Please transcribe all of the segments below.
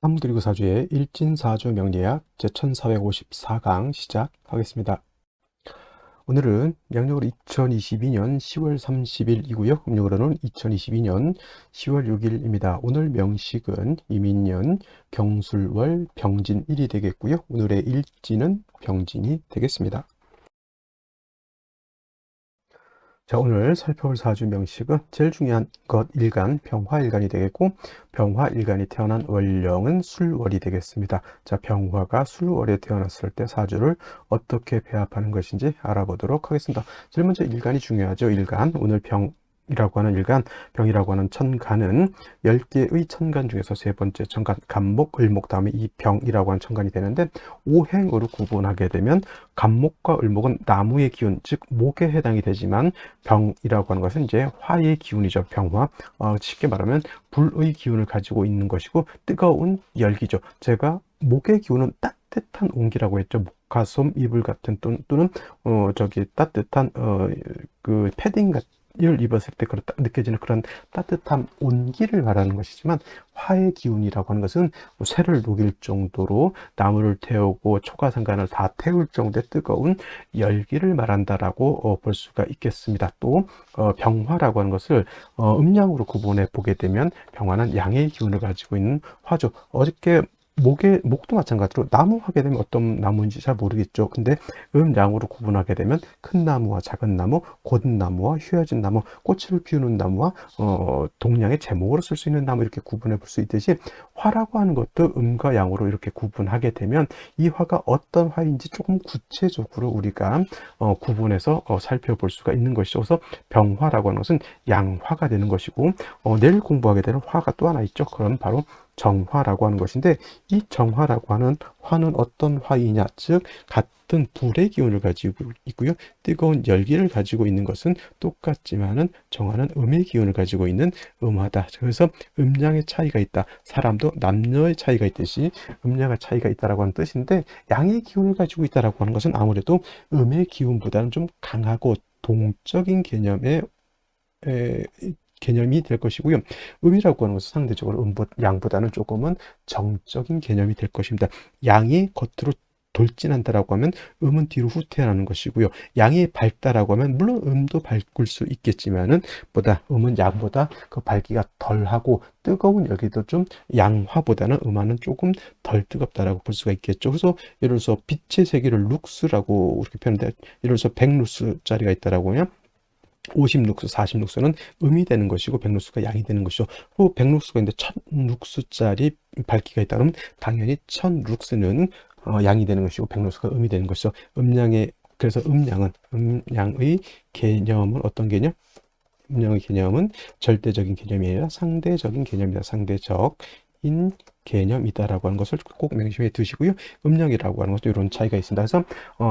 3 그리고 4주의 일진사주 명리학 제1454강 시작하겠습니다. 오늘은 양력으로 2022년 10월 30일이고요. 음력으로는 2022년 10월 6일입니다. 오늘 명식은 이민년 경술월 병진일이 되겠고요. 오늘의 일진은 병진이 되겠습니다. 자, 오늘 살펴볼 사주 명식은 제일 중요한 것 일간, 병화일간이 되겠고, 병화일간이 태어난 월령은 술월이 되겠습니다. 자, 병화가 술월에 태어났을 때 사주를 어떻게 배합하는 것인지 알아보도록 하겠습니다. 제일 먼저 일간이 중요하죠. 일간, 오늘 병이라고 하는 일간, 병이라고 하는 천간은 10개의 천간 중에서 세 번째 천간, 간목, 을목, 다음에 이 병이라고 하는 천간이 되는데, 오행으로 구분하게 되면 간목과 을목은 나무의 기운, 즉 목에 해당이 되지만 병이라고 하는 것은 이제 화의 기운이죠. 병화. 쉽게 말하면 불의 기운을 가지고 있는 것이고 뜨거운 열기죠. 제가 목의 기운은 따뜻한 온기라고 했죠. 목화솜, 이불 같은 또는 저기 따뜻한 그 패딩 같은 을 입었을 때 그렇다 느껴지는 그런 따뜻한 온기를 말하는 것이지만, 화의 기운이라고 하는 것은 쇠를 녹일 정도로 나무를 태우고 초가상간을 다 태울 정도의 뜨거운 열기를 말한다라고 볼 수가 있겠습니다. 또 병화라고 하는 것을 음양으로 구분해 보게 되면 병화는 양의 기운을 가지고 있는 화죠. 어저께 목도 마찬가지로 나무 하게 되면 어떤 나무인지 잘 모르겠죠. 근데 양으로 구분하게 되면 큰 나무와 작은 나무, 고든 나무와 휘어진 나무, 꽃을 피우는 나무와 동양의 제목으로 쓸 수 있는 나무, 이렇게 구분해 볼 수 있듯이 화라고 하는 것도 음과 양으로 이렇게 구분하게 되면 이 화가 어떤 화인지 조금 구체적으로 우리가 구분해서 살펴볼 수가 있는 것이죠. 그래서 병화라고 하는 것은 양화가 되는 것이고, 내일 공부하게 되는 화가 또 하나 있죠. 그럼 바로 정화라고 하는 것인데, 이 정화라고 하는 화는 어떤 화이냐, 즉 같은 불의 기운을 가지고 있고요. 뜨거운 열기를 가지고 있는 것은 똑같지만은 정화는 음의 기운을 가지고 있는 음화다. 그래서 음양의 차이가 있다. 사람도 남녀의 차이가 있듯이 음양의 차이가 있다라고 하는 뜻인데, 양의 기운을 가지고 있다라고 하는 것은 아무래도 음의 기운보다는 좀 강하고 동적인 개념이 될 것이고요. 음이라고 하는 것은 상대적으로 양보다는 조금은 정적인 개념이 될 것입니다. 양이 겉으로 돌진한다라고 하면 음은 뒤로 후퇴하는 것이고요. 양이 밝다라고 하면 물론 음도 밝을 수 있겠지만은 음은 양보다 그 밝기가 덜하고 뜨거운 열기도 좀 양화보다는 음화는 조금 덜 뜨겁다라고 볼 수가 있겠죠. 그래서 예를 들어서 빛의 세계를 룩스라고 이렇게 표현돼. 예를 들어서 100루스짜리가 있다라고 하면 50룩스, 40룩스는 음이 되는 것이고 100룩스가 양이 되는 것이죠. 또 100룩스가 있는데 1000룩스짜리 밝기가 있다 그러면 당연히 1000룩스는 양이 되는 것이고 100룩스가 음이 되는 것이죠. 그래서 음양의 개념은 어떤 개념? 음양의 개념은 절대적인 개념이 아니라 상대적인 개념이다. 상대적인 개념이다라고 하는 것을 꼭 명심해 두시고요. 음력이라고 하는 것도 이런 차이가 있습니다. 그래서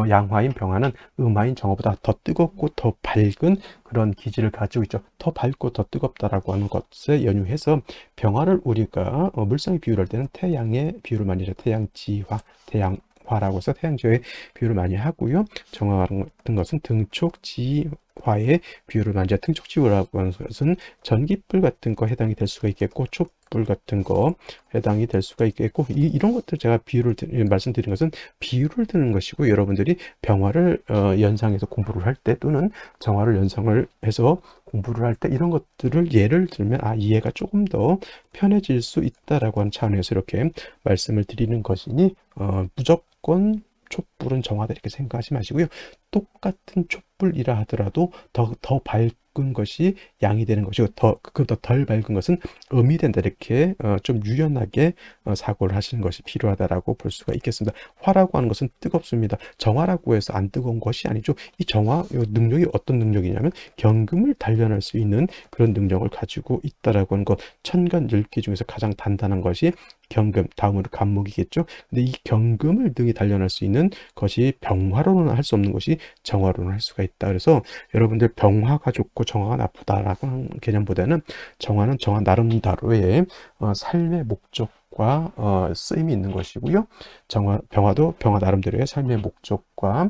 양화인 병화는 음화인 정화보다 더 뜨겁고 더 밝은 그런 기질을 가지고 있죠. 더 밝고 더 뜨겁다라고 하는 것에 연유해서 병화를 우리가 물상의 비유를 할 때는 태양의 비유를 많이 하죠. 태양지화, 태양화라고 해서 태양지화의 비유를 많이 하고요. 정화 같은 것은 등촉지화의 비유를 많이 하죠. 등촉지화라고 하는 것은 전기불 같은 거 해당이 될 수가 있겠고, 촛불 같은 거 해당이 될 수가 있겠고, 이런 것들 제가 말씀드린 것은 비유를 드는 것이고, 여러분들이 병화를 연상해서 공부를 할 때 또는 정화를 연상을 해서 공부를 할 때 이런 것들을 예를 들면 이해가 조금 더 편해질 수 있다라고 하는 차원에서 이렇게 말씀을 드리는 것이니 무조건 촛불은 정화다 이렇게 생각하지 마시고요. 똑같은 촛불이라 하더라도 더 밝은 것이 양이 되는 것이고 그보다 덜 밝은 것은 음이 된다, 이렇게 좀 유연하게 사고를 하시는 것이 필요하다라고 볼 수가 있겠습니다. 화라고 하는 것은 뜨겁습니다. 정화라고 해서 안 뜨거운 것이 아니죠. 이 정화 능력이 어떤 능력이냐면 경금을 단련할 수 있는 그런 능력을 가지고 있다라고 하는 것. 천간 10개 중에서 가장 단단한 것이 경금, 다음으로 간목이겠죠. 근데 이 경금을 등이 단련할 수 있는 것이 병화로는 할 수 없는 것이 정화로는 할 수가 있다. 그래서 여러분들 병화가 좋고 정화가 나쁘다라고 하는 개념보다는 정화는 정화 나름대로의 삶의 목적과 쓰임이 있는 것이고요. 병화도 병화 나름대로의 삶의 목적과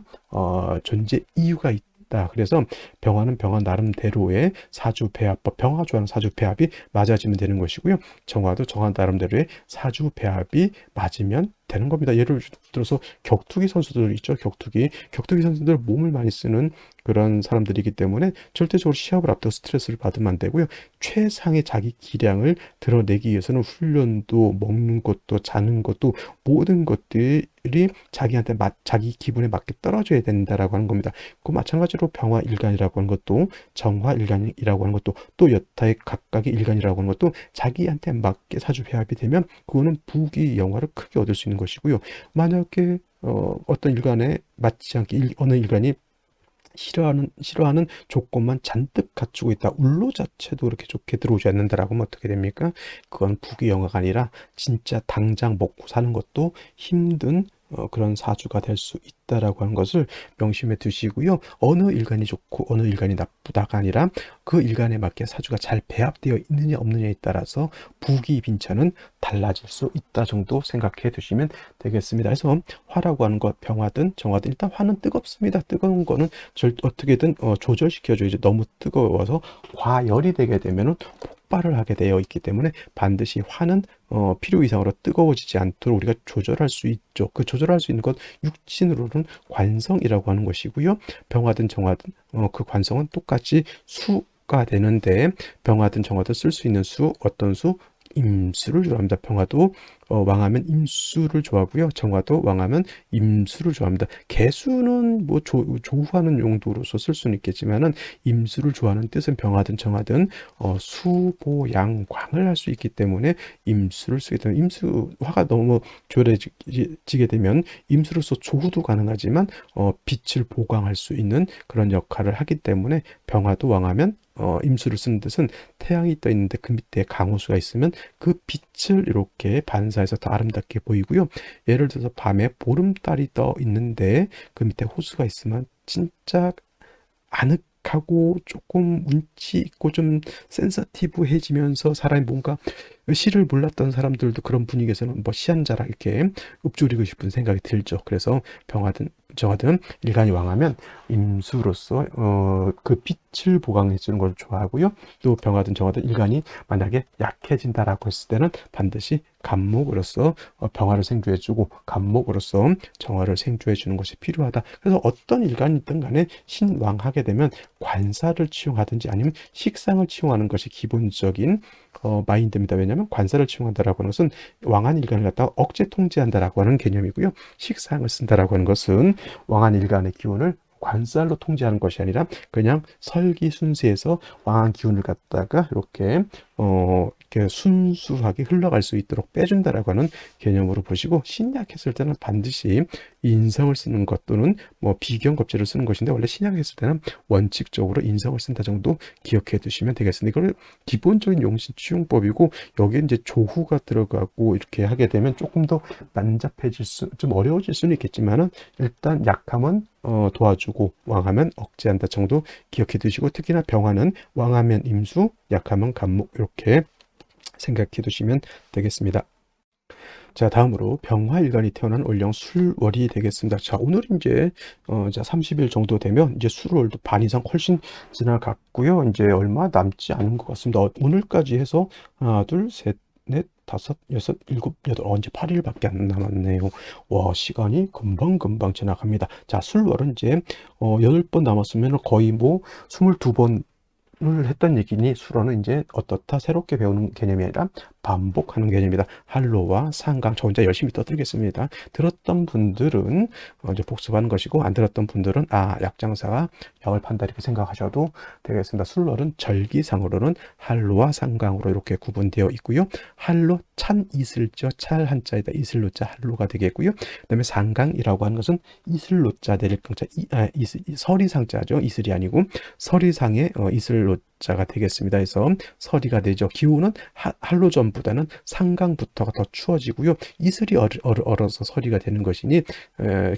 존재 이유가 있다. 그래서 병화는 병화 나름대로의 사주 배합법, 병화가 좋아하는 사주 배합이 맞아지면 되는 것이고요. 정화도 정화 나름대로의 사주 배합이 맞으면 되는 겁니다. 예를 들어서 격투기 선수들 있죠. 격투기 선수들 몸을 많이 쓰는 그런 사람들이기 때문에 절대적으로 시합을 앞두고 스트레스를 받으면 안 되고요. 최상의 자기 기량을 드러내기 위해서는 훈련도 먹는 것도 자는 것도 모든 것들이 자기한테 자기 기분에 맞게 떨어져야 된다라고 하는 겁니다. 그 마찬가지로 병화 일간이라고 하는 것도 정화 일간이라고 하는 것도 또 여타의 각각의 일간이라고 하는 것도 자기한테 맞게 사주 배합이 되면 그거는 부귀 영화를 크게 얻을 수 있는 것이고요. 만약에 어떤 일간에 맞지 않게 어느 일간이 싫어하는 조건만 잔뜩 갖추고 있다. 울로 자체도 그렇게 좋게 들어오지 않는다라고 하면 어떻게 됩니까? 그건 부귀영화가 아니라 진짜 당장 먹고 사는 것도 힘든 그런 사주가 될 수 있다라고 하는 것을 명심해 두시고요. 어느 일간이 좋고 어느 일간이 나쁘다가 아니라 그 일간에 맞게 사주가 잘 배합되어 있느냐 없느냐에 따라서 부귀 빈천은 달라질 수 있다 정도 생각해 두시면 되겠습니다. 그래서 화라고 하는 것, 병화든 정화든 일단 화는 뜨겁습니다. 뜨거운 거는 어떻게든 조절시켜줘야지. 너무 뜨거워서 과열이 되게 되면은 폭발을 하게 되어 있기 때문에 반드시 화는 필요 이상으로 뜨거워지지 않도록 우리가 조절할 수 있죠. 그 조절할 수 있는 것 육신으로는 관성이라고 하는 것이고요. 병화든 정화든 그 관성은 똑같이 수가 되는데 병화든 정화든 쓸 수 있는 수 어떤 수 임수를 좋아합니다. 병화도 왕하면 임수를 좋아하고요. 정화도 왕하면 임수를 좋아합니다. 개수는 뭐 조후하는 용도로서 쓸 수는 있겠지만은 임수를 좋아하는 뜻은 병화든 정화든 수보양광을 할 수 있기 때문에 임수를 쓰게 되면 임수 화가 너무 조려지게 되면 임수로서 조후도 가능하지만 빛을 보강할 수 있는 그런 역할을 하기 때문에 병화도 왕하면 임수를 쓰는 뜻은 태양이 떠 있는데 그 밑에 강호수가 있으면 그 빛을 이렇게 반사해서 더 아름답게 보이고요. 예를 들어서 밤에 보름달이 떠 있는데 그 밑에 호수가 있으면 진짜 아늑하고 조금 운치 있고 좀 센서티브해지면서 사람이 뭔가 시를 몰랐던 사람들도 그런 분위기에서는 뭐 시 한 자락 이렇게 읊조리고 싶은 생각이 들죠. 그래서 병화든 정화든 일간이 왕하면 임수로서 그 빛을 보강해 주는 걸 좋아하고요. 또 병화든 정화든 일간이 만약에 약해진다라고 했을 때는 반드시 간목으로서 병화를 생주해 주고 간목으로서 정화를 생주해 주는 것이 필요하다. 그래서 어떤 일간이든 간에 신왕하게 되면 관사를 치용하든지 아니면 식상을 치용하는 것이 기본적인 마인드입니다. 왜냐하면 관사를 치용한다라고 하는 것은 왕한 일간을 갖다가 억제 통제한다라고 하는 개념이고요. 식상을 쓴다라고 하는 것은 왕한 일간의 기운을 관살로 통제하는 것이 아니라 그냥 설기순세에서 왕한 기운을 갖다가 이렇게 순수하게 흘러갈 수 있도록 빼준다라고 하는 개념으로 보시고, 신약했을 때는 반드시 인성을 쓰는 것 또는 뭐 비경겁제를 쓰는 것인데, 원래 신약했을 때는 원칙적으로 인성을 쓴다 정도 기억해 두시면 되겠습니다. 이걸 기본적인 용신치용법이고, 여기에 이제 조후가 들어가고 이렇게 하게 되면 조금 더 난잡해질 좀 어려워질 수는 있겠지만은, 일단 약함은 도와주고 왕하면 억제한다 정도 기억해 두시고, 특히나 병화는 왕하면 임수, 약하면 간목, 이렇게 생각해 두시면 되겠습니다. 자, 다음으로 병화일간이 태어난 월령 술월이 되겠습니다. 자, 오늘 이제 30일 정도 되면 이제 술월도 반 이상 훨씬 지나갔고요. 이제 얼마 남지 않은 것 같습니다. 오늘까지 해서 하나, 둘, 셋, 넷, 다섯, 여섯, 일곱, 여덟, 이제 8일밖에 안 남았네요. 와, 시간이 금방 지나갑니다. 자, 술월은 이제 8번 남았으면 거의 뭐 22번 을 했던 얘기니, 술어는 이제 어떻다 새롭게 배우는 개념이 아니라 반복하는 개념이다. 한로와 상강, 저 혼자 열심히 떠들겠습니다. 들었던 분들은 이제 복습하는 것이고, 안 들었던 분들은 약장사가 약을 판다 이렇게 생각하셔도 되겠습니다. 술월은 절기상으로는 한로와 상강으로 이렇게 구분되어 있고요. 한로 찬 이슬자, 찰 한자에다 이슬로자 한로가 되겠고요. 그다음에 상강이라고 하는 것은 이슬로자 내릴 강자 서리상자죠. 이슬이 아니고 서리상의 이슬로자가 되겠습니다. 그래서 서리가 되죠. 기후는 한로전보다는 상강부터가 더 추워지고요. 이슬이 얼어서 서리가 되는 것이니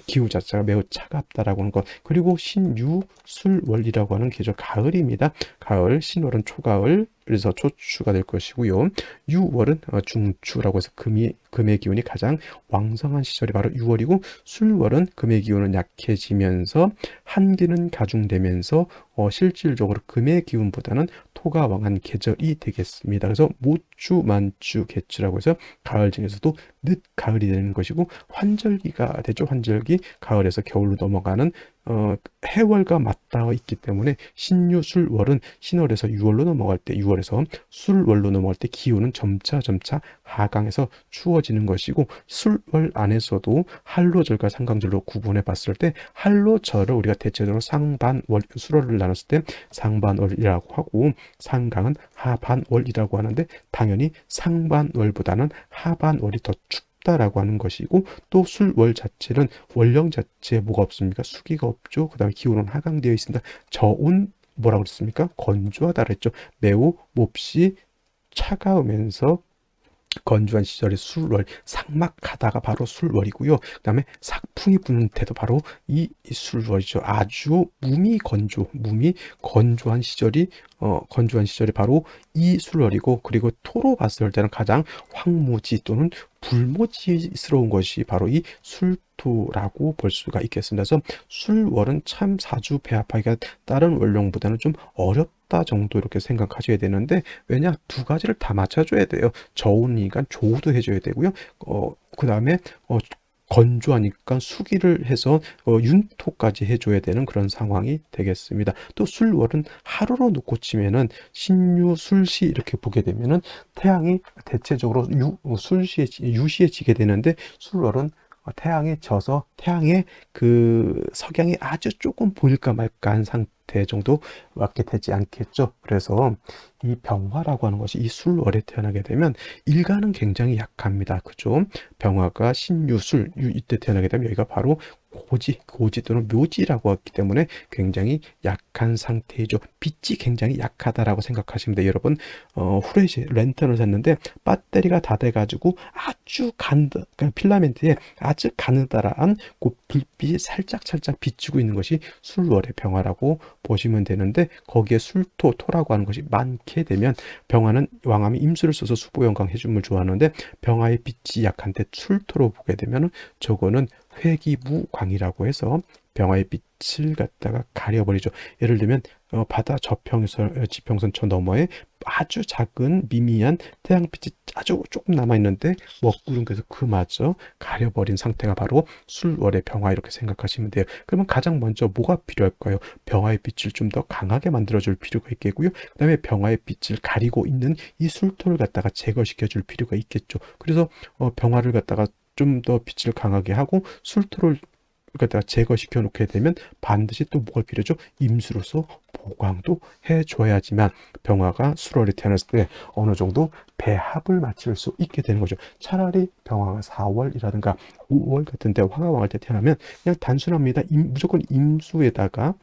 기후 자체가 매우 차갑다라고 하는 것. 그리고 신유술월이라고 하는 계절 가을입니다. 가을, 신월은 초가을, 그래서 초추가 될 것이고요. 유월은 중추라고 해서 금의 기운이 가장 왕성한 시절이 바로 6월이고, 술월은 금의 기운은 약해지면서 한기는 가중되면서 실질적으로 금의 기운보다는 토가 왕한 계절이 되겠습니다. 그래서 모추, 만추, 개추라고 해서 가을 중에서도 늦가을이 되는 것이고, 환절기가 되죠. 환절기, 가을에서 겨울로 넘어가는 해월과 맞닿아 있기 때문에 신유, 술월은 신월에서 6월로 넘어갈 때, 6월에서 술월로 넘어갈 때 기온은 점차 하강해서 추워지는 것이고, 술월 안에서도 한로절과 상강절로 구분해 봤을 때 한로절을 우리가 대체적으로 상반월, 술월을 나눴을 때 상반월이라고 하고, 상강은 하반월이라고 하는데, 당연히 상반월보다는 하반월이 더 춥다라고 하는 것이고, 또 술월 자체는 월령 자체에 뭐가 없습니까? 수기가 없죠. 그 다음에 기온은 하강되어 있습니다. 저온, 뭐라고 그랬습니까? 건조하다 그랬죠. 매우 몹시 차가우면서 건조한 시절의 술월, 삭막하다가 바로 술월이고요. 그 다음에 삭풍이 부는 때도 바로 이 술월이죠. 아주 무미 건조한 시절이 바로 이 술월이고, 그리고 토로 봤을 때는 가장 황무지 또는 불모지스러운 것이 바로 이 술토라고 볼 수가 있겠습니다. 그래서 술월은 참 사주 배합하기가 다른 월령보다는 좀 어렵다 정도 이렇게 생각하셔야 되는데, 왜냐, 두 가지를 다 맞춰줘야 돼요. 저온이니까 조우도 해줘야 되고요. 그 다음에 건조하니까 수기를 해서 윤토까지 해줘야 되는 그런 상황이 되겠습니다. 또 술월은 하루로 놓고 치면은 신유, 술시 이렇게 보게 되면은 태양이 대체적으로 유시에 지게 되는데, 술월은 태양에 져서 태양의 그 석양이 아주 조금 보일까 말까 한 상태 정도밖에 되지 않겠죠. 그래서 이 병화라고 하는 것이 이 술월에 태어나게 되면 일간은 굉장히 약합니다. 그죠? 병화가 신유술, 이때 태어나게 되면 여기가 바로 고지 또는 묘지라고 했기 때문에 굉장히 약한 상태이죠. 빛이 굉장히 약하다라고 생각하시면 돼요. 여러분, 후레쉬 랜턴을 샀는데 배터리가 다 돼가지고 아주 필라멘트에 아주 가느다란 그 불빛이 살짝 비추고 있는 것이 술월의 병화라고 보시면 되는데, 거기에 토라고 하는 것이 많게 되면, 병화는 왕암이 임수를 써서 수보영강 해줌을 좋아하는데, 병화의 빛이 약한데 술토로 보게 되면 저거는 회기무광이라고 해서 병화의 빛을 갖다가 가려버리죠. 예를 들면 바다 지평선 저 너머에 아주 작은 미미한 태양빛이 아주 조금 남아있는데 먹구름께서 그마저 가려버린 상태가 바로 술월의 병화, 이렇게 생각하시면 돼요. 그러면 가장 먼저 뭐가 필요할까요? 병화의 빛을 좀 더 강하게 만들어줄 필요가 있겠고요. 그 다음에 병화의 빛을 가리고 있는 이 술토를 갖다가 제거시켜줄 필요가 있겠죠. 그래서 병화를 갖다가 좀 더 빛을 강하게 하고 술토를 갖다가 제거시켜 놓게 되면 반드시 또 뭐가 필요죠? 임수로서 보강도 해줘야지만 병화가 술월에 태어났을 때 어느 정도 배합을 맞출 수 있게 되는 거죠. 차라리 병화가 4월이라든가 5월 같은 데 화가 왕할 때 태어나면 그냥 단순합니다. 무조건 임수에다가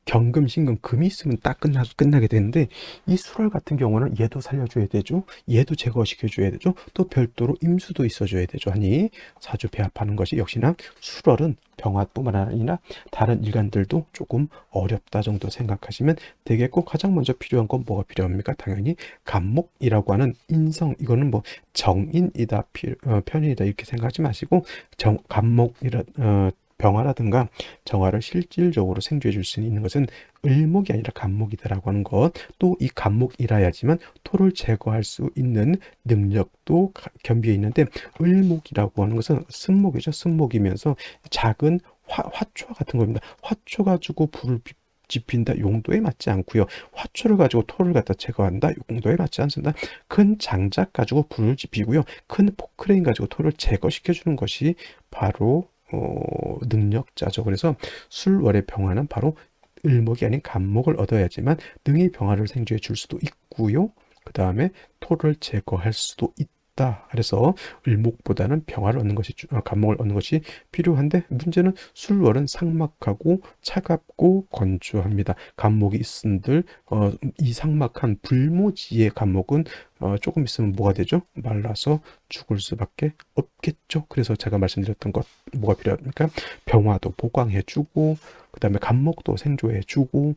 경금, 신금, 금이 있으면 딱 끝나게 되는데, 이 술월 같은 경우는 얘도 살려줘야 되죠. 얘도 제거시켜줘야 되죠. 또 별도로 임수도 있어줘야 되죠. 하니 사주 배합하는 것이 역시나 술월은 병화뿐만 아니라 다른 일간들도 조금 어렵다 정도 생각하시면 되겠고, 가장 먼저 필요한 건 뭐가 필요합니까? 당연히 간목이라고 하는 인성, 이거는 뭐 정인이다, 편인이다 이렇게 생각하지 마시고, 간목이라 병화라든가 정화를 실질적으로 생주해 줄 수 있는 것은 을목이 아니라 간목이다라고 하는 것, 또 이 간목이라야지만 토를 제거할 수 있는 능력도 겸비해 있는데, 을목이라고 하는 것은 승목이죠. 승목이면서 작은 화초 같은 겁니다. 화초 가지고 불을 지핀다 용도에 맞지 않고요. 화초를 가지고 토를 갖다 제거한다 용도에 맞지 않습니다. 큰 장작 가지고 불을 지피고요. 큰 포크레인 가지고 토를 제거시켜 주는 것이 바로 능력자죠. 그래서 술월의 병화는 바로 을목이 아닌 간목을 얻어야지만 능히 병화를 생주해 줄 수도 있고요. 그 다음에 토를 제거할 수도 있다. 그래서 을목보다는 병화를 얻는 것이 간목을 얻는 것이 필요한데 문제는 술월은 삭막하고 차갑고 건조합니다. 간목이 있은들 이 삭막한 불모지의 간목은 조금 있으면 뭐가 되죠? 말라서 죽을 수밖에 없겠죠. 그래서 제가 말씀드렸던 것 뭐가 필요합니까? 병화도 보강해주고 그 다음에 간목도 생조해주고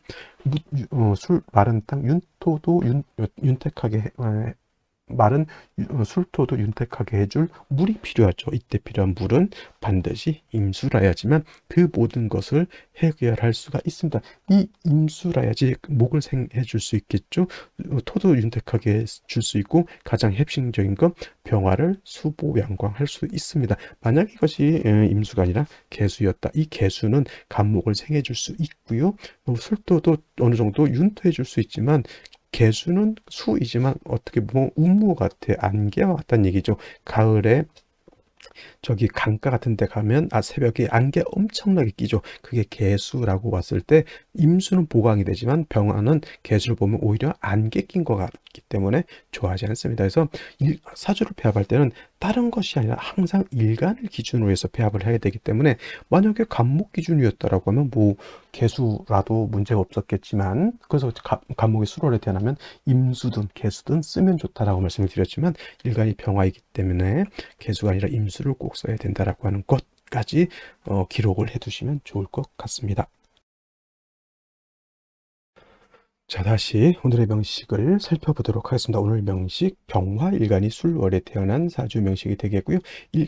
술 마른 땅 윤토도 윤택하게 마른 술토도 윤택하게 해줄 물이 필요하죠. 이때 필요한 물은 반드시 임수라야지만 그 모든 것을 해결할 수가 있습니다. 이 임수라야지 목을 생해줄 수 있겠죠. 토도 윤택하게 줄 수 있고 가장 핵심적인 건 병화를 수보양광할 수 있습니다. 만약 이것이 임수가 아니라 개수였다. 이 개수는 간목을 생해줄 수 있고요. 술토도 어느 정도 윤토해줄 수 있지만 개수는 수이지만 어떻게 보면 운무 같아 안개와 같다는 얘기죠. 가을에 저기 강가 같은 데 가면 새벽에 안개 엄청나게 끼죠. 그게 개수라고 봤을 때 임수는 보강이 되지만 병화는 개수를 보면 오히려 안개 낀 것 같기 때문에 좋아하지 않습니다. 그래서 사주를 배합할 때는 다른 것이 아니라 항상 일간을 기준으로 해서 배합을 해야 되기 때문에 만약에 간목 기준이었다라고 하면 뭐 개수라도 문제가 없었겠지만 그래서 간목이 수월에 태어나면 임수든 개수든 쓰면 좋다라고 말씀을 드렸지만 일간이 병화이기 때문에 개수가 아니라 임수를 꼭 써야 된다라고 하는 것까지 기록을 해두시면 좋을 것 같습니다. 자, 다시 오늘의 명식을 살펴보도록 하겠습니다. 오늘 명식 병화일간이 술월에 태어난 사주 명식이 되겠고요.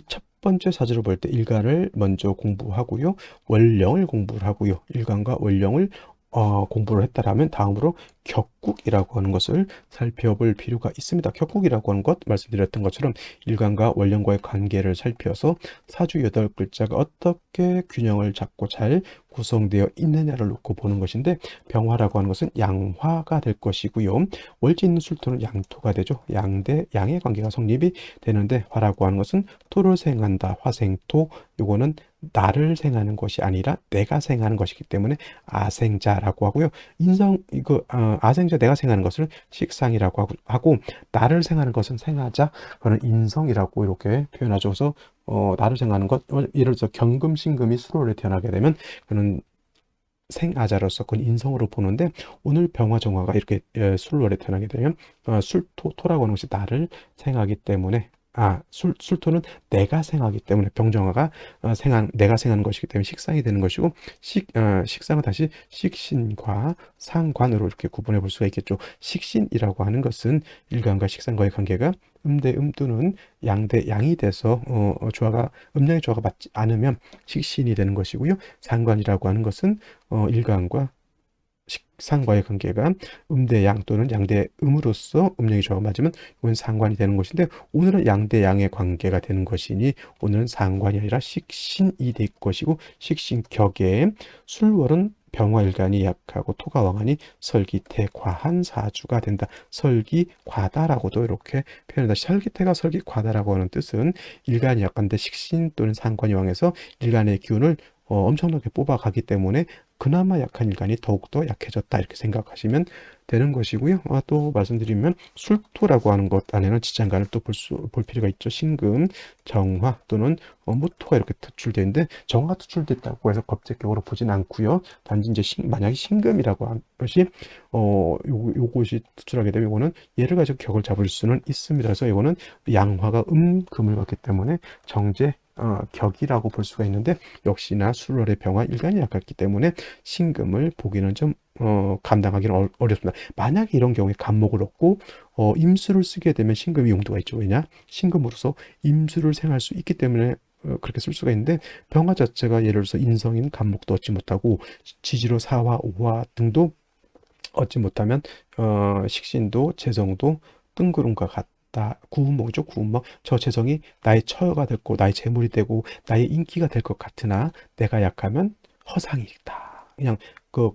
첫 번째 사주를 볼 때 일간을 먼저 공부하고요. 월령을 공부를 하고요. 일간과 월령을 공부를 했다라면 다음으로 격국이라고 하는 것을 살펴볼 필요가 있습니다. 격국이라고 하는 것 말씀드렸던 것처럼 일간과 월령과의 관계를 살펴서 사주 8글자가 어떻게 균형을 잡고 잘 구성되어 있느냐를 놓고 보는 것인데 병화라고 하는 것은 양화가 될 것이고요. 월지 있는 술토는 양토가 되죠. 양의 관계가 성립이 되는데 화라고 하는 것은 토를 생한다. 화생토 요거는 나를 생하는 것이 아니라 내가 생하는 것이기 때문에 아생자라고 하고요. 아생자 내가 생하는 것을 식상이라고 하고 나를 생하는 것은 생하자 그거는 인성이라고 이렇게 표현하죠. 그래서 나를 생하는 것 예를 들어서 경금 신금이 수로를 태어나게 되면 그는 생아자로서 그건 인성으로 보는데 오늘 병화 정화가 이렇게 술월에 태어나게 되면 토라고 하는 것이 나를 생하기 때문에 술토는 내가 생하기 때문에 병정화가 내가 생하는 것이기 때문에 식상이 되는 것이고 식상은 다시 식신과 상관으로 이렇게 구분해 볼 수가 있겠죠. 식신이라고 하는 것은 일간과 식상과의 관계가 음대 음두는 양대 양이 돼서 조화가 음양의 조화가 맞지 않으면 식신이 되는 것이고요. 상관이라고 하는 것은 일간과 식상과의 관계가 음대양 또는 양대음으로서 음력이 조화가 맞으면 이건 상관이 되는 것인데 오늘은 양대양의 관계가 되는 것이니 오늘은 상관이 아니라 식신이 될 것이고 식신격에 술월은 병화일간이 약하고 토가 왕하니 설기태 과한 사주가 된다. 설기과다라고도 이렇게 표현한다. 설기태가 설기과다라고 하는 뜻은 일간이 약한데 식신 또는 상관이 왕해서 일간의 기운을 엄청나게 뽑아가기 때문에 그나마 약한 일간이 더욱더 약해졌다 이렇게 생각하시면 되는 것이고요. 또 말씀드리면 술토라고 하는 것 안에는 지장간을 또 볼 필요가 있죠. 신금, 정화 또는 무토가 이렇게 투출되는데 정화 투출됐다고 해서 법적격으로 보진 않고요. 단지 이제 만약에 신금이라고 하는 것이 요것이 투출하게 되면 이거는 얘를 가지고 격을 잡을 수는 있습니다. 그래서 이거는 양화가 금을 갖기 때문에 정제 격이라고 볼 수가 있는데 역시나 술월의 병화 일간이 약했기 때문에 신금을 보기는 좀 감당하기는 어렵습니다. 만약에 이런 경우에 간목을 얻고 임수를 쓰게 되면 신금이 용도가 있죠. 왜냐? 신금으로서 임수를 생할 수 있기 때문에 그렇게 쓸 수가 있는데 병화 자체가 예를 들어서 인성인 간목도 얻지 못하고 지지로 사화, 오화 등도 얻지 못하면 식신도 재성도 뜬구름과 같다. 구운목이죠. 구운목. 저 재성이 나의 처가 됐고 나의 재물이 되고 나의 인기가 될 것 같으나 내가 약하면 허상이다. 그냥 그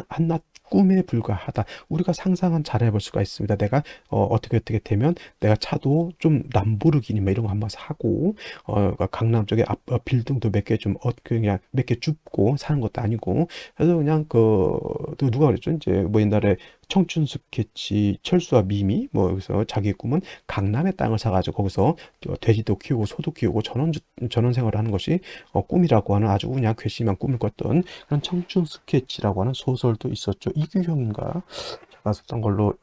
한낱 꿈에 불과하다. 우리가 상상은 잘 해볼 수가 있습니다. 내가 어떻게 되면 내가 차도 좀 람보르기니 뭐 이런 거 한번 사고 강남 쪽에 빌딩도 몇 개 좀 그냥 몇 개 줍고 사는 것도 아니고 그래서 그냥 또 누가 그랬죠? 이제 뭐 옛날에 청춘 스케치 철수와 미미 뭐 여기서 자기의 꿈은 강남의 땅을 사가지고 거기서 돼지도 키우고 소도 키우고 전원 생활을 하는 것이 꿈이라고 하는 아주 그냥 괘씸한 꿈을 꿨던 그런 청춘 스케치라고 하는 소설도 있었죠. 이규형인가 제가 썼던 걸로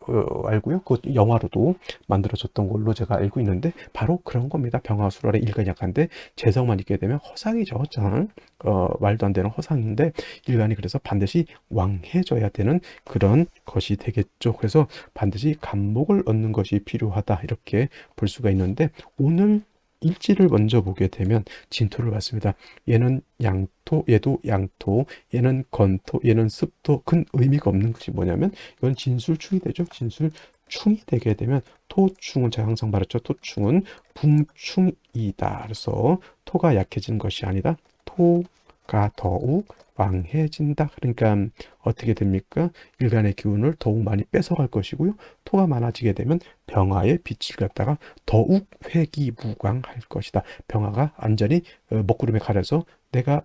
알고요. 그 영화로도 만들어졌던 걸로 제가 알고 있는데 바로 그런 겁니다. 병화술월의 일간약한데 재성만 있게 되면 허상이죠. 허상. 말도 안 되는 허상인데 일간이 그래서 반드시 왕해져야 되는 그런 것이 되겠죠. 그래서 반드시 감목을 얻는 것이 필요하다 이렇게 볼 수가 있는데 오늘 일지를 먼저 보게 되면 진토를 봤습니다. 얘는 양토, 얘도 양토, 얘는 건토, 얘는 습토. 큰 의미가 없는 것이 뭐냐면 이건 진술충이 되죠. 진술충이 되게 되면 토충은 제가 항상 말했죠. 토충은 붕충이다. 그래서 토가 약해지는 것이 아니다. 토가 더욱 왕해진다. 그러니까 어떻게 됩니까? 일간의 기운을 더욱 많이 뺏어갈 것이고요. 토가 많아지게 되면 병화의 빛을 갖다가 더욱 회기무광할 것이다. 병화가 완전히 먹구름에 가려서 내가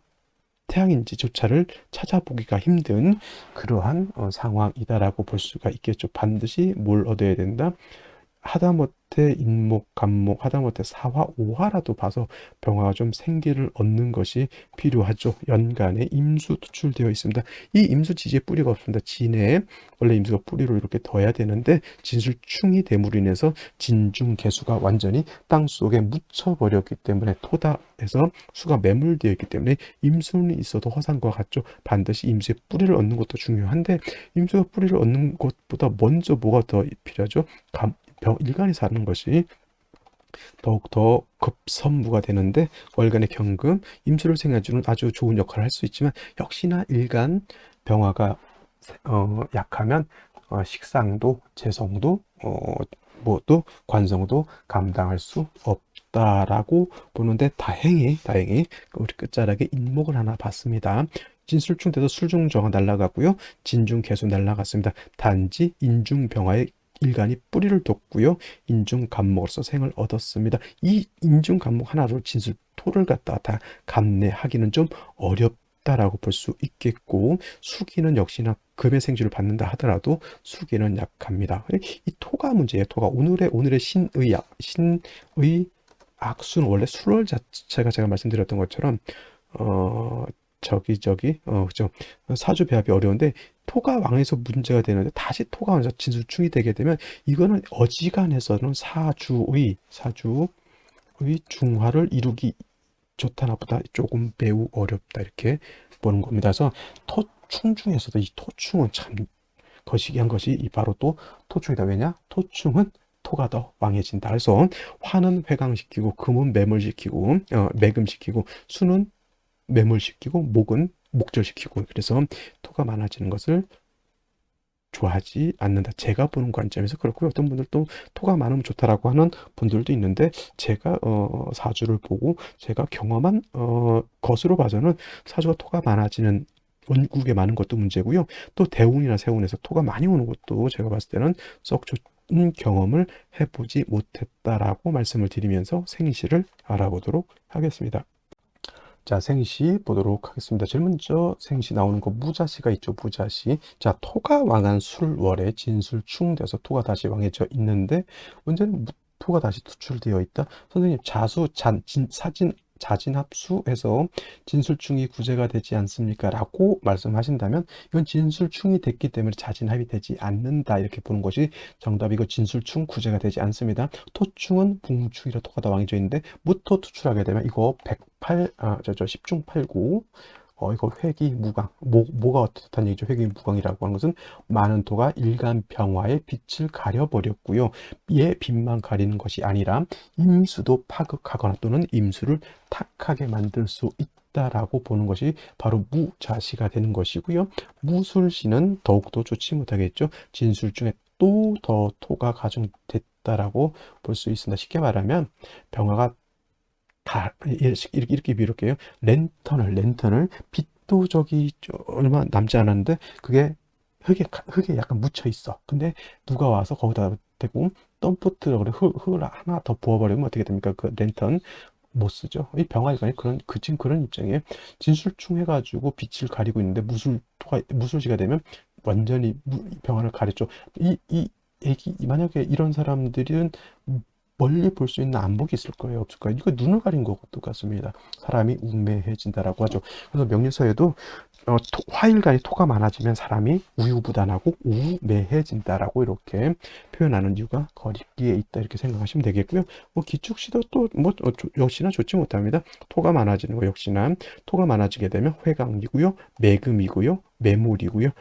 태양인지조차를 찾아보기가 힘든 그러한 상황이다라고 볼 수가 있겠죠. 반드시 뭘 얻어야 된다? 하다못해 인목, 간목, 하다못해 사화, 오화라도 봐서 병화가 좀 생기를 얻는 것이 필요하죠. 연간에 임수 투출되어 있습니다. 이 임수 지지에 뿌리가 없습니다. 진에 원래 임수가 뿌리로 이렇게 둬야 되는데 진술충이 됨으로 인해서 진중개수가 완전히 땅 속에 묻혀버렸기 때문에 토다에서 수가 매몰되어 있기 때문에 임수는 있어도 허상과 같죠. 반드시 임수의 뿌리를 얻는 것도 중요한데 임수가 뿌리를 얻는 것보다 먼저 뭐가 더 필요하죠? 일간이 사는 것이 더욱더 급선무가 되는데 월간의 경금, 임수를 생해주는 아주 좋은 역할을 할 수 있지만 역시나 일간 병화가 약하면 식상도, 재성도, 뭐또 관성도 감당할 수 없다라고 보는데 다행히 우리 끝자락에 인목을 하나 봤습니다. 진술충 돼서 술중정화 날라가고요. 진중개수 날라갔습니다. 단지 인중병화의 일간이 뿌리를 뒀고요. 인중간목으로서 생을 얻었습니다. 이 인중간목 하나로 진술토를 갖다가 다 감내하기는 좀 어렵다라고 볼 수 있겠고 수기는 역시나 금의 생주를 받는다 하더라도 수기는 약합니다. 이 토가 문제예요. 토가 오늘의 신의 악수는 원래 술월 자체가 제가 말씀드렸던 것처럼 그죠. 사주 배합이 어려운데 토가 왕에서 문제가 되는데 다시 토가 왕에서 진술충이 되게 되면 이거는 어지간해서는 사주의 중화를 이루기 좋다 나보다 조금 매우 어렵다 이렇게 보는 겁니다. 그래서 토충 중에서도 이 토충은 참 거시기한 것이 바로 또 토충이다. 왜냐? 토충은 토가 더 왕해진다. 그래서 화는 회강시키고 금은 매몰시키고 매금시키고 수는 매몰시키고 목은 목절시키고 그래서 토가 많아지는 것을 좋아하지 않는다. 제가 보는 관점에서 그렇고요. 어떤 분들도 토가 많으면 좋다라고 하는 분들도 있는데 제가 사주를 보고 제가 경험한 것으로 봐서는 사주가 토가 많아지는 원국에 많은 것도 문제고요. 또 대운이나 세운에서 토가 많이 오는 것도 제가 봤을 때는 썩 좋은 경험을 해보지 못했다라고 말씀을 드리면서 생시를 알아보도록 하겠습니다. 자, 생시 보도록 하겠습니다. 제일 먼저 생시 나오는 거 무자시가 있죠. 무자시. 자, 토가 왕한 술월에 진술충돼서 토가 다시 왕해져 있는데 문제는 토가 다시 투출되어 있다. 선생님 자수 자진합수해서 진술충이 구제가 되지 않습니까? 라고 말씀하신다면 이건 진술충이 됐기 때문에 자진합이 되지 않는다 이렇게 보는 것이 정답이고 진술충 구제가 되지 않습니다. 토충은 붕충이라 토가 다 왕해져 있는데 무토 투출하게 되면 이거 10중 8구 이거 회기무광 뭐가 어떻다는 얘기죠. 회기무광이라고 하는 것은 많은 토가 일간 병화의 빛을 가려버렸고요. 얘 빛만 가리는 것이 아니라 임수도 파극하거나 또는 임수를 탁하게 만들 수 있다라고 보는 것이 바로 무자시가 되는 것이고요. 무술시는 더욱더 좋지 못하겠죠. 진술 중에 또 더 토가 가중됐다라고 볼 수 있습니다. 쉽게 말하면 병화가 다 이렇게 비울게요. 랜턴을 빛도 저기 얼마 남지 않았는데 그게 흙에 약간 묻혀 있어. 근데 누가 와서 거기다 대고 덤프트라고 그래 흙을 하나 더 부어버리면 어떻게 됩니까? 그 랜턴 못 쓰죠. 이 병아리가 지금 그런 입장이에요. 진술충 해가지고 빛을 가리고 있는데 무술시가 되면 완전히 병화를 가렸죠. 만약에 이런 사람들은 멀리 볼 수 있는 안목이 있을 거예요, 없을까요? 이거 눈을 가린 거고 똑같습니다. 사람이 우매해진다라고 하죠. 그래서 명리서에도 화일간이 토가 많아지면 사람이 우유부단하고 우매해진다라고 이렇게 표현하는 이유가 거기에 있다 이렇게 생각하시면 되겠고요. 뭐 기축시도 또 뭐 역시나 좋지 못합니다. 토가 많아지는 거 역시나 토가 많아지게 되면 회강이고요, 매금이고요, 매몰이고요,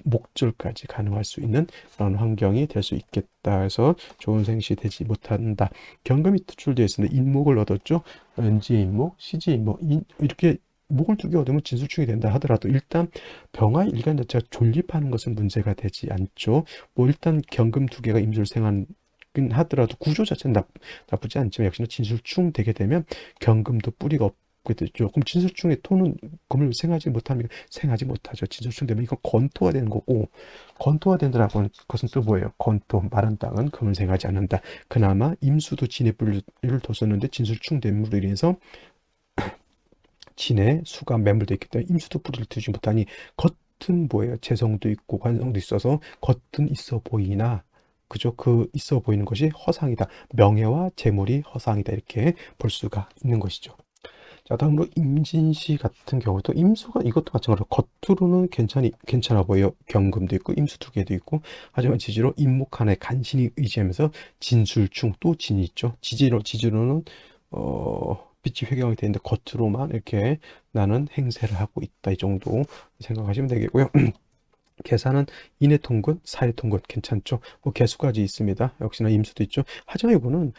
목절까지 가능할 수 있는 그런 환경이 될 수 있겠다 해서 좋은 생시 되지 못한다. 경금이 투출되어 있습니다. 인목을 얻었죠. 은지의 인목, 시지의 인목, 이렇게 목을 두 개 얻으면 진술충이 된다 하더라도 일단 병화 일간 자체가 존립하는 것은 문제가 되지 않죠. 뭐 일단 경금 두 개가 임수를 생하긴 하더라도 구조 자체는 나쁘지 않지만 역시나 진술충 되게 되면 경금도 뿌리가 없게 되죠. 그럼 진술충의 토는 금을 생하지 못합니까? 생하지 못하죠. 진술충 되면 이건 건토가 되는 거고, 건토가 된다라고 하는 것은 또 뭐예요? 건토, 마른 땅은 금을 생하지 않는다. 그나마 임수도 진의 뿌리를 뒀었는데 진술충 됨으로 인해서 진에 수가 매물되어 있기 때문에 임수도 뿌리를 두지 못하니 겉은 뭐예요? 재성도 있고 관성도 있어서 겉은 있어 보이나 그죠? 그 있어 보이는 것이 허상이다. 명예와 재물이 허상이다. 이렇게 볼 수가 있는 것이죠. 자, 다음으로 임진시 같은 경우도 임수가 이것도 마찬가지로 겉으로는 괜찮아 보여. 경금도 있고 임수 두 개도 있고 하지만 지지로 임목 하나에 간신히 의지하면서 진술충 또 진이 있죠. 지지로는 빛이 회경이 되는데 겉으로만 이렇게 나는 행세를 하고 있다. 이 정도 생각하시면 되겠고요. 계산은 인해통근, 사해통근 괜찮죠. 뭐 개수까지 있습니다. 역시나 임수도 있죠. 하지만 이거는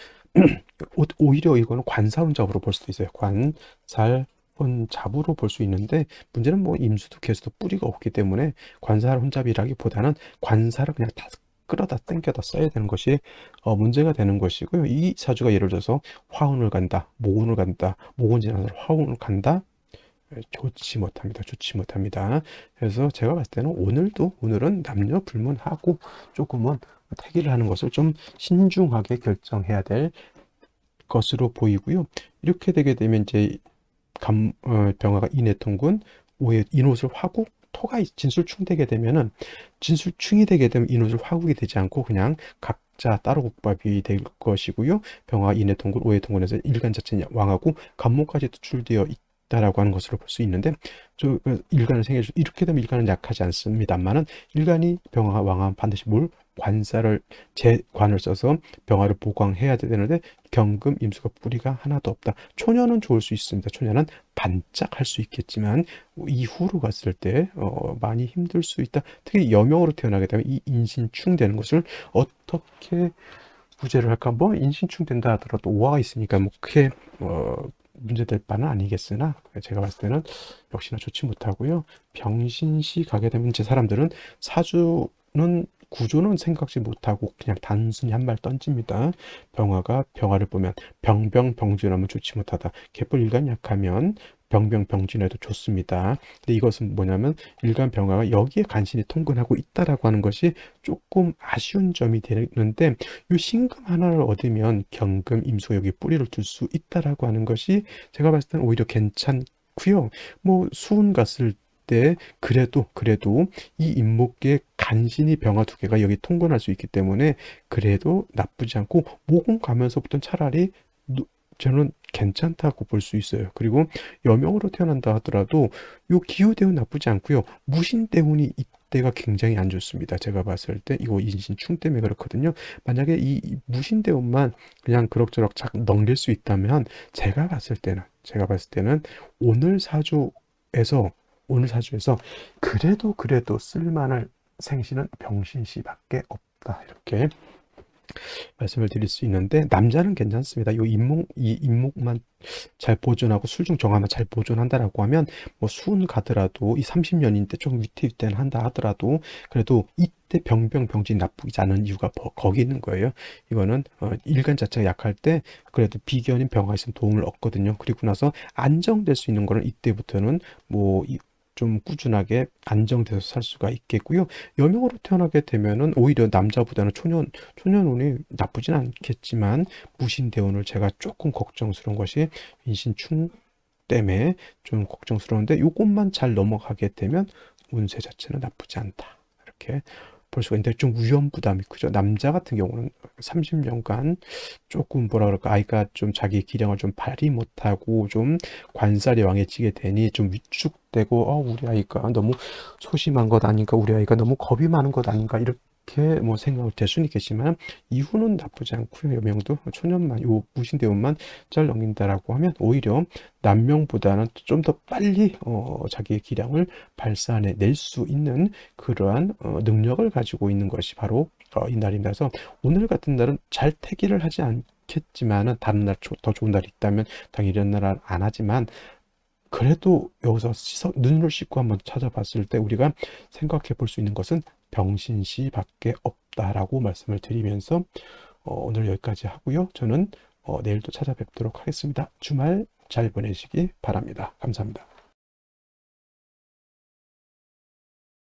오히려 이거는 관사혼잡으로 볼 수도 있어요. 관살혼잡으로 볼 수 있는데 문제는 뭐 임수도 개수도 뿌리가 없기 때문에 관살혼잡이라기보다는 관사를 그냥 다 끌어다 당겨다 써야 되는 것이 문제가 되는 것이고요. 이 사주가 예를 들어서 화운을 간다, 모운을 간다, 모운 지나서 화운을 간다. 좋지 못합니다. 좋지 못합니다. 그래서 제가 봤을 때는 오늘은 남녀 불문하고 조금은 태기를 하는 것을 좀 신중하게 결정해야 될 것으로 보이고요. 이렇게 되게 되면 이제 병화가 인해통군, 오해 인옷을 화국, 토가 진술충되게 되면은 진술충이 되게 되면 인옷을 화국이 되지 않고 그냥 각자 따로 국밥이 될 것이고요. 병화 인해통군, 오해통군에서 일간 자체는 왕하고 간목까지 투출되어 있다라고 하는 것으로 볼 수 있는데 일간을 생겨주 이렇게 되면 일간은 약하지 않습니다만은 일간이 병화가 왕하면 반드시 뭘 관사를 재관을 써서 병화를 보강해야 되는데 경금 임수가 뿌리가 하나도 없다. 초년은 좋을 수 있습니다. 초년은 반짝할 수 있겠지만 이후로 갔을 때 많이 힘들 수 있다. 특히 여명으로 태어나게 되면 이 인신충 되는 것을 어떻게 구제를 할까? 뭐 인신충 된다 하더라도 오화가 있으니까 뭐 크게 문제될 바는 아니겠으나 제가 봤을 때는 역시나 좋지 못하고요. 병신시 가게 되면 제 사람들은 사주는 구조는 생각지 못하고 그냥 단순히 한 말 던집니다. 병화가 병화를 보면 병병병진하면 좋지 못하다. 개뿔 일간 약하면 병병병진해도 좋습니다. 근데 이것은 뭐냐면 일간 병화가 여기에 간신히 통근하고 있다라고 하는 것이 조금 아쉬운 점이 되는데 이 신금 하나를 얻으면 경금 임수가 여기 뿌리를 둘 수 있다라고 하는 것이 제가 봤을 때는 오히려 괜찮고요. 뭐 수운 갔을 때 그래도 이 임목계 간신히 병화 두 개가 여기 통근할 수 있기 때문에 그래도 나쁘지 않고 모공 가면서부터는 차라리 저는 괜찮다고 볼 수 있어요. 그리고 여명으로 태어난다 하더라도 요 기후대운 나쁘지 않고요. 무신대운이 이때가 굉장히 안 좋습니다. 제가 봤을 때 이거 인신충 때문에 그렇거든요. 만약에 이 무신대운만 그냥 그럭저럭 넘길 수 있다면 제가 봤을 때는 오늘 사주에서 그래도 쓸만할 생신은 병신씨밖에 없다. 이렇게 말씀을 드릴 수 있는데 남자는 괜찮습니다. 이 인목만 잘 보존하고 술중 정화만 잘 보존한다라고 하면 뭐 수은 가더라도 이 30년인데 좀 위태위태는 한다 하더라도 그래도 이때 병진이 나쁘지 않은 이유가 거기 있는 거예요. 이거는 일간 자체가 약할 때 그래도 비견인 병화 있으면 도움을 얻거든요. 그리고 나서 안정될 수 있는 거는 이때부터는 뭐 좀 꾸준하게 안정돼서 살 수가 있겠고요. 여명으로 태어나게 되면은 오히려 남자보다는 초년운이 나쁘진 않겠지만 무신대운을 제가 조금 걱정스러운 것이 인신충 때문에 좀 걱정스러운데 이것만 잘 넘어가게 되면 운세 자체는 나쁘지 않다. 이렇게 볼 수가 있는데 좀 위험 부담이 크죠. 남자 같은 경우는 30년간 조금 뭐라 그럴까 아이가 좀 자기 기량을 좀 발휘 못하고 좀 관살이 왕해지게 되니 좀 위축되고 우리 아이가 너무 소심한 것 아닌가, 우리 아이가 너무 겁이 많은 것 아닌가, 이렇게 뭐 생각을 될 수는 있겠지만 이후는 나쁘지 않고요. 여명도 초년만 요 무신대운만 잘 넘긴다라고 하면 오히려 남명보다는 좀 더 빨리 자기의 기량을 발산해 낼 수 있는 그러한 능력을 가지고 있는 것이 바로 이날입니다. 그래서 오늘 같은 날은 잘 태기를 하지 않겠지만은 다른 날 더 좋은 날이 있다면 당연히 이런 날 안 하지만, 그래도 여기서 눈을 씻고 한번 찾아봤을 때 우리가 생각해 볼 수 있는 것은 병신시밖에 없다라고 말씀을 드리면서 오늘 여기까지 하고요. 저는 내일도 찾아뵙도록 하겠습니다. 주말 잘 보내시기 바랍니다. 감사합니다.